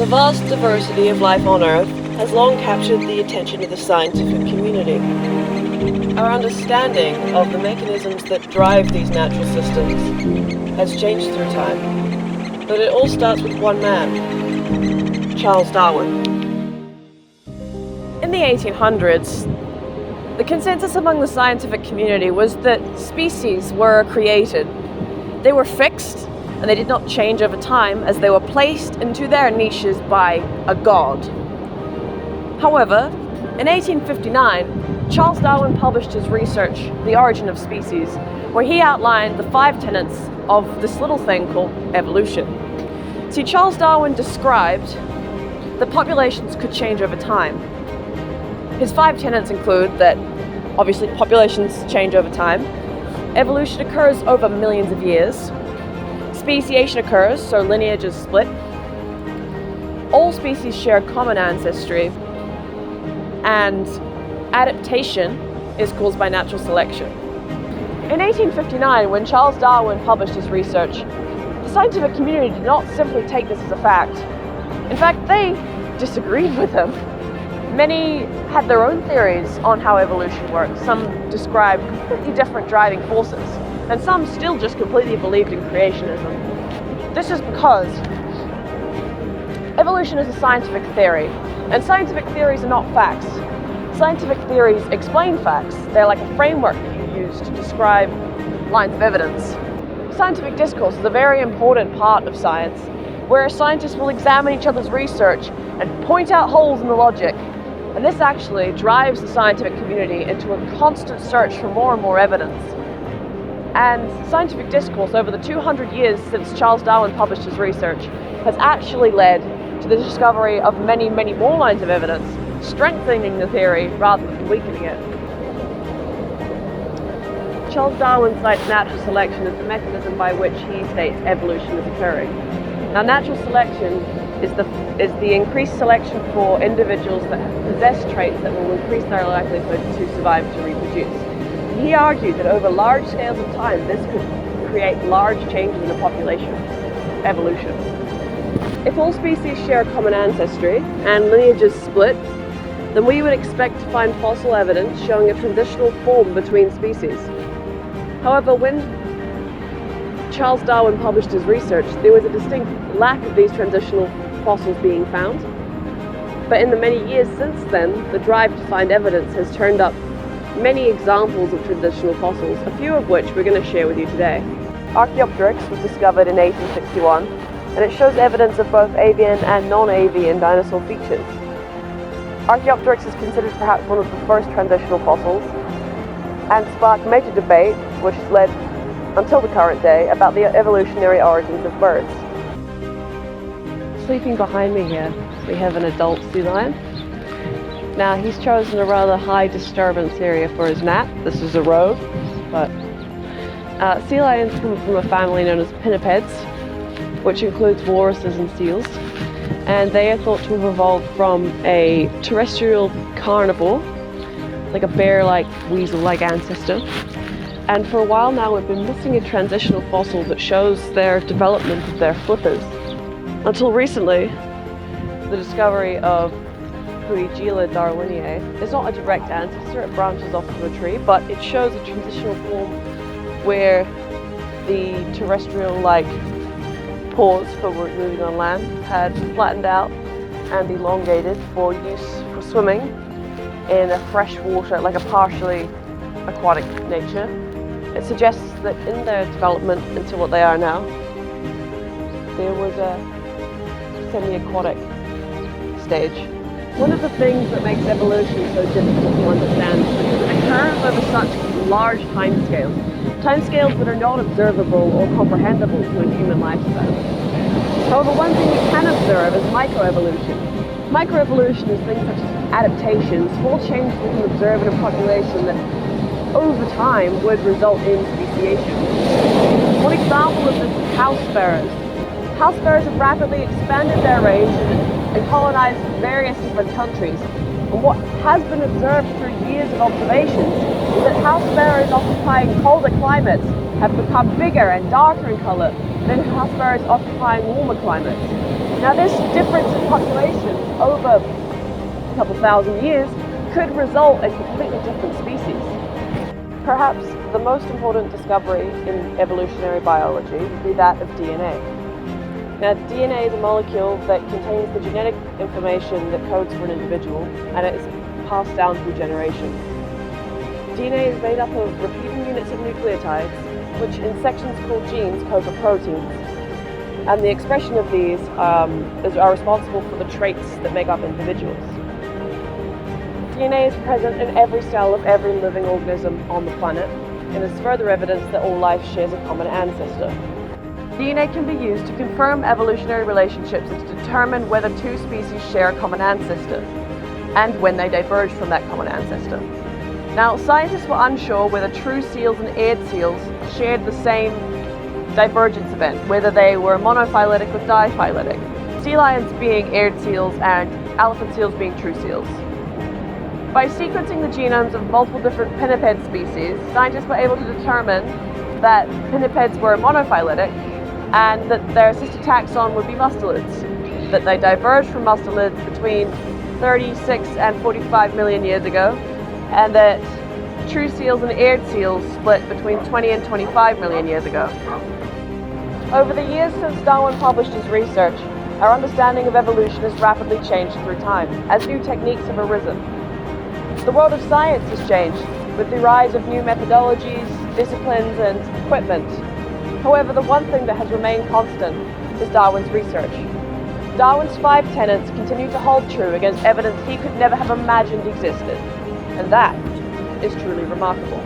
The vast diversity of life on Earth has long captured the attention of the scientific community. Our understanding of the mechanisms that drive these natural systems has changed through time, but it all starts with one man, Charles Darwin. In the 1800s, the consensus among the scientific community was that species were created. They were fixed, and they did not change over time as they were placed into their niches by a god. However, in 1859, Charles Darwin published his research, The Origin of Species, where he outlined the 5 tenets of this little thing called evolution. See, Charles Darwin described that populations could change over time. His 5 tenets include that, obviously, populations change over time, evolution occurs over millions of years, speciation occurs, so lineage is split. All species share common ancestry, and adaptation is caused by natural selection. In 1859, when Charles Darwin published his research, the scientific community did not simply take this as a fact. In fact, they disagreed with him. Many had their own theories on how evolution works. Some described completely different driving forces, and some still just completely believed in creationism. This is because evolution is a scientific theory, and scientific theories are not facts. Scientific theories explain facts. They're like a framework that you use to describe lines of evidence. Scientific discourse is a very important part of science, where scientists will examine each other's research and point out holes in the logic. And this actually drives the scientific community into a constant search for more and more evidence. And scientific discourse over the 200 years since Charles Darwin published his research has actually led to the discovery of many, many more lines of evidence, strengthening the theory rather than weakening it. Charles Darwin cites natural selection as the mechanism by which he states evolution is occurring. Now, natural selection is the increased selection for individuals that possess traits that will increase their likelihood to survive to reproduce. He argued that over large scales of time, this could create large changes in the population. Evolution. If all species share a common ancestry and lineages split, then we would expect to find fossil evidence showing a transitional form between species. However, when Charles Darwin published his research, there was a distinct lack of these transitional fossils being found. But in the many years since then, the drive to find evidence has turned up many examples of transitional fossils, a few of which we're going to share with you today. Archaeopteryx was discovered in 1861, and it shows evidence of both avian and non-avian dinosaur features. Archaeopteryx is considered perhaps one of the first transitional fossils, and sparked major debate, which has led until the current day, about the evolutionary origins of birds. Sleeping behind me here, we have an adult sea lion. Now, he's chosen a rather high disturbance area for his nap. This is a road, but sea lions come from a family known as pinnipeds, which includes walruses and seals, and they are thought to have evolved from a terrestrial carnivore, like a bear-like, weasel-like ancestor. And for a while now, we've been missing a transitional fossil that shows their development of their flippers. Until recently, the discovery of Puigila darwinii is not a direct ancestor, it branches off to a tree, but it shows a transitional form where the terrestrial-like paws for moving on land had flattened out and elongated for use for swimming in a freshwater, like a partially aquatic nature. It suggests that in their development into what they are now, there was a semi-aquatic stage. One of the things that makes evolution so difficult to understand is because it occurs over such large timescales. Timescales that are not observable or comprehensible to a human lifespan. However, one thing we can observe is microevolution. Microevolution is things such as adaptation, small changes we can observe in a population that over time would result in speciation. One example of this is house sparrows. House sparrows have rapidly expanded their range and colonized various different countries. And what has been observed through years of observations is that house sparrows occupying colder climates have become bigger and darker in color than house sparrows occupying warmer climates. Now this difference in population over a couple thousand years could result in completely different species. Perhaps the most important discovery in evolutionary biology would be that of DNA. Now, DNA is a molecule that contains the genetic information that codes for an individual, and it is passed down through generations. DNA is made up of repeating units of nucleotides, which in sections called genes code for proteins. And the expression of these are responsible for the traits that make up individuals. DNA is present in every cell of every living organism on the planet, and is further evidence that all life shares a common ancestor. DNA can be used to confirm evolutionary relationships and to determine whether two species share a common ancestor, and when they diverge from that common ancestor. Now, scientists were unsure whether true seals and aired seals shared the same divergence event, whether they were monophyletic or diphyletic, sea lions being aired seals and elephant seals being true seals. By sequencing the genomes of multiple different pinniped species, scientists were able to determine that pinnipeds were monophyletic and that their sister taxon would be mustelids, that they diverged from mustelids between 36 and 45 million years ago, and that true seals and aired seals split between 20 and 25 million years ago. Over the years since Darwin published his research, our understanding of evolution has rapidly changed through time, as new techniques have arisen. The world of science has changed, with the rise of new methodologies, disciplines, and equipment. However, the one thing that has remained constant is Darwin's research. Darwin's 5 tenets continue to hold true against evidence he could never have imagined existed, and that is truly remarkable.